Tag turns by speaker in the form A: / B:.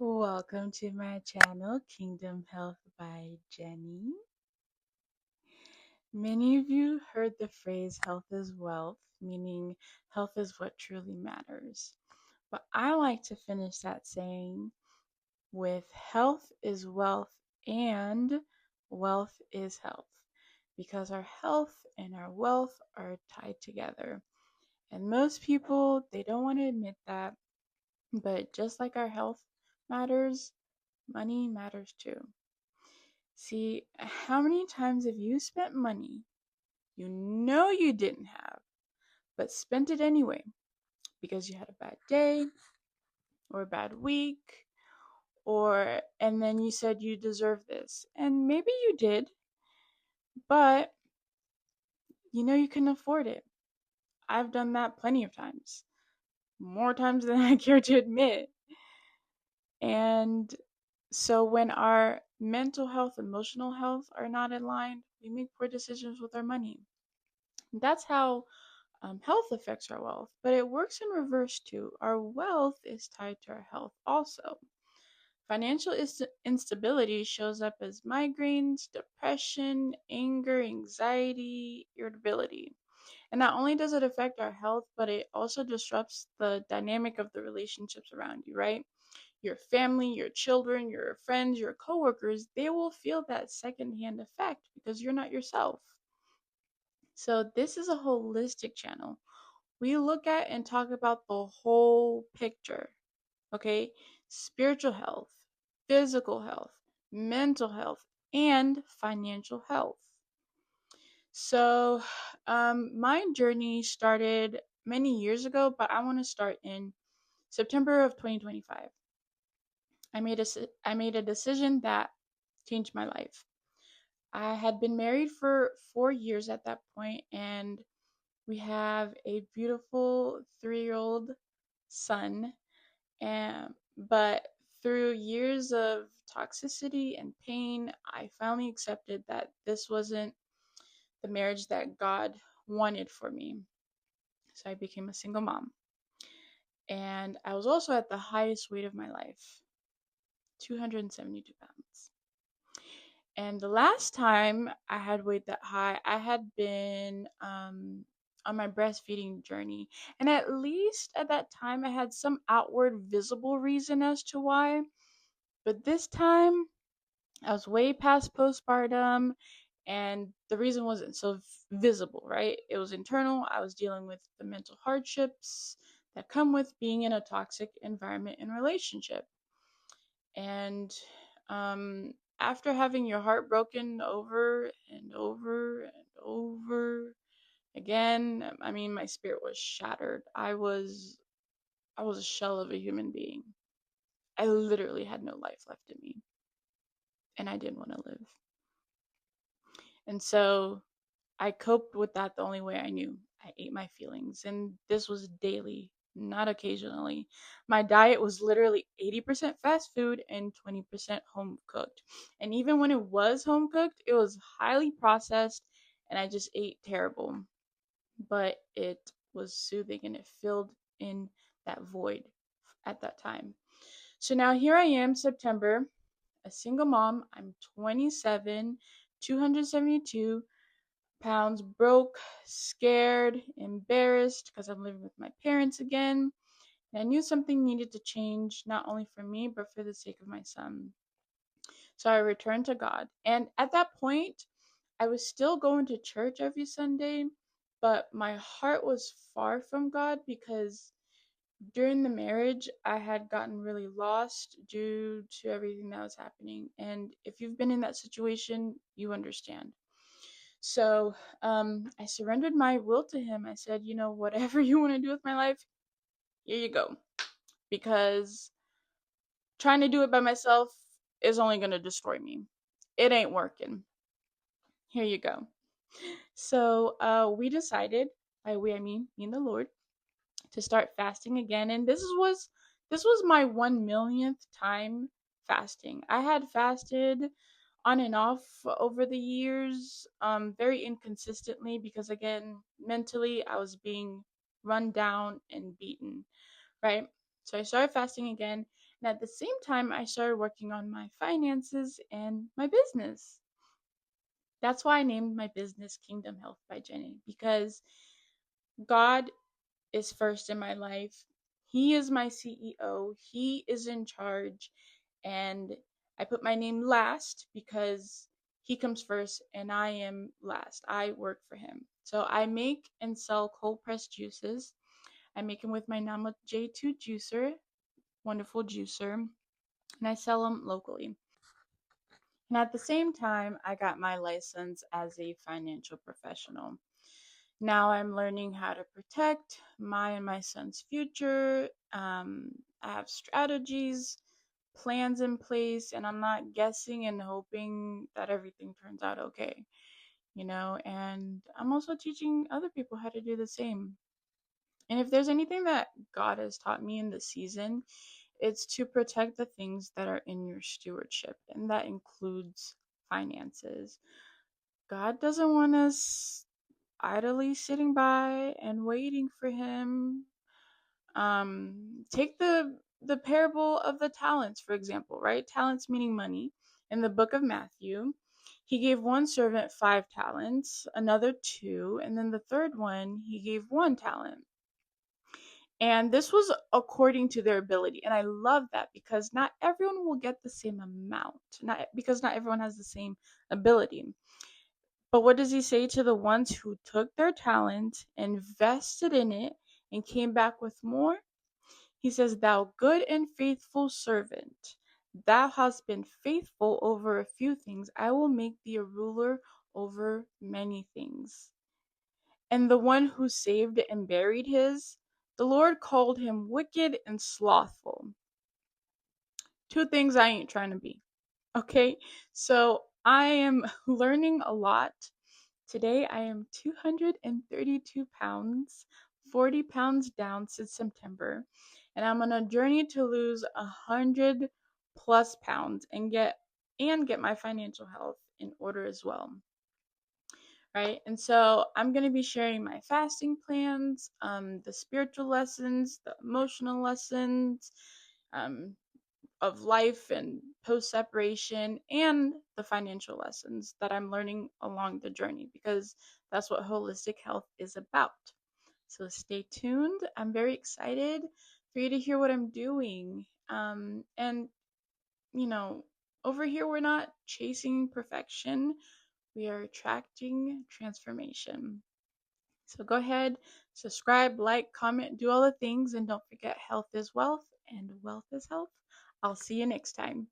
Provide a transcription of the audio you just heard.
A: Welcome to my channel, Kingdom Health by Jennie. Many of you heard the phrase health is wealth, meaning health is what truly matters. But I like to finish that saying with health is wealth and wealth is health, because our health and our wealth are tied together. And most people, they don't want to admit that, but just like our health matters, money matters too. See, how many times have you spent money you know you didn't have, but spent it anyway because you had a bad day or a bad week, and then you said you deserve this. And maybe you did, but you know you couldn't afford it. I've done that plenty of times, more times than I care to admit. And so when our mental health, emotional health are not in line, we make poor decisions with our money. That's how health affects our wealth, but it works in reverse too. Our wealth is tied to our health also. Financial instability shows up as migraines, depression, anger, anxiety, irritability. And not only does it affect our health, but it also disrupts the dynamic of the relationships around you, right? Your family, your children, your friends, your coworkers, they will feel that secondhand effect because you're not yourself. So, this is a holistic channel. We look at and talk about the whole picture, okay? Spiritual health, physical health, mental health, and financial health. So, my journey started many years ago, but I want to start in September of 2025. I made a decision that changed my life. I had been married for 4 years at that point, and we have a beautiful 3-year-old son. But through years of toxicity and pain, I finally accepted that this wasn't the marriage that God wanted for me. So I became a single mom. And I was also at the highest weight of my life, 272 pounds. And the last time I had weighed that high, I had been on my breastfeeding journey. And at least at that time, I had some outward visible reason as to why. But this time, I was way past postpartum, and the reason wasn't so visible, right? It was internal. I was dealing with the mental hardships that come with being in a toxic environment and relationship. And after having your heart broken over and over and over again, I mean, my spirit was shattered. I was a shell of a human being. I literally had no life left in me, and I didn't want to live. And so I coped with that the only way I knew. I ate my feelings, and this was daily, not occasionally. My diet was literally 80% fast food and 20% home cooked. And even when it was home cooked, it was highly processed, and I just ate terrible. But it was soothing, and it filled in that void at that time. So now here I am, September, a single mom. I'm 27, 272 pounds, broke, scared, embarrassed because I'm living with my parents again. And I knew something needed to change, not only for me, but for the sake of my son. So I returned to God. And at that point, I was still going to church every Sunday, but my heart was far from God because during the marriage, I had gotten really lost due to everything that was happening. And if you've been in that situation, you understand. So I surrendered my will to him. I said, you know, whatever you want to do with my life, here you go. Because trying to do it by myself is only going to destroy me. It ain't working. Here you go. So we decided, by we I mean me and the Lord, to start fasting again. And this was my 1 millionth time fasting. I had fasted on and off over the years, very inconsistently because again, mentally I was being run down and beaten, right? So I started fasting again, And at the same time, I started working on my finances and my business. That's why I named my business Kingdom Health by Jennie, because God is first in my life. He is my CEO. He is in charge. And I put my name last because he comes first and I am last. I work for him. So I make and sell cold pressed juices. I make them with my Nama J2 juicer, wonderful juicer, and I sell them locally. And at the same time, I got my license as a financial professional. Now I'm learning how to protect my and my son's future. I have strategies, plans in place, and I'm not guessing and hoping that everything turns out okay, and I'm also teaching other people how to do the same. And if there's anything that God has taught me in this season, it's to protect the things that are in your stewardship, and that includes finances. God doesn't want us idly sitting by and waiting for him. Take the parable of the talents, for example, right? Talents meaning money. In the book of Matthew, he gave one servant 5 talents, another 2, and then the third one he gave 1 talent. And this was according to their ability. And I love that because not everyone will get the same amount. Not everyone has the same ability. But what does he say to the ones who took their talent, invested in it, and came back with more? He says, "Thou good and faithful servant, thou hast been faithful over a few things. I will make thee a ruler over many things." And the one who saved and buried his, the Lord called him wicked and slothful. 2 things I ain't trying to be. Okay, so I am learning a lot. Today I am 232 pounds, 40 pounds down since September, and I'm on a journey to lose 100 plus pounds and get my financial health in order as well. Right? And so I'm going to be sharing my fasting plans, the spiritual lessons, the emotional lessons, um, of life and post separation, and the financial lessons that I'm learning along the journey, because that's what holistic health is about. So stay tuned. I'm very excited for you to hear what I'm doing. And, you know, over here, we're not chasing perfection, we are attracting transformation. So go ahead, subscribe, like, comment, do all the things, and don't forget health is wealth and wealth is health. I'll see you next time.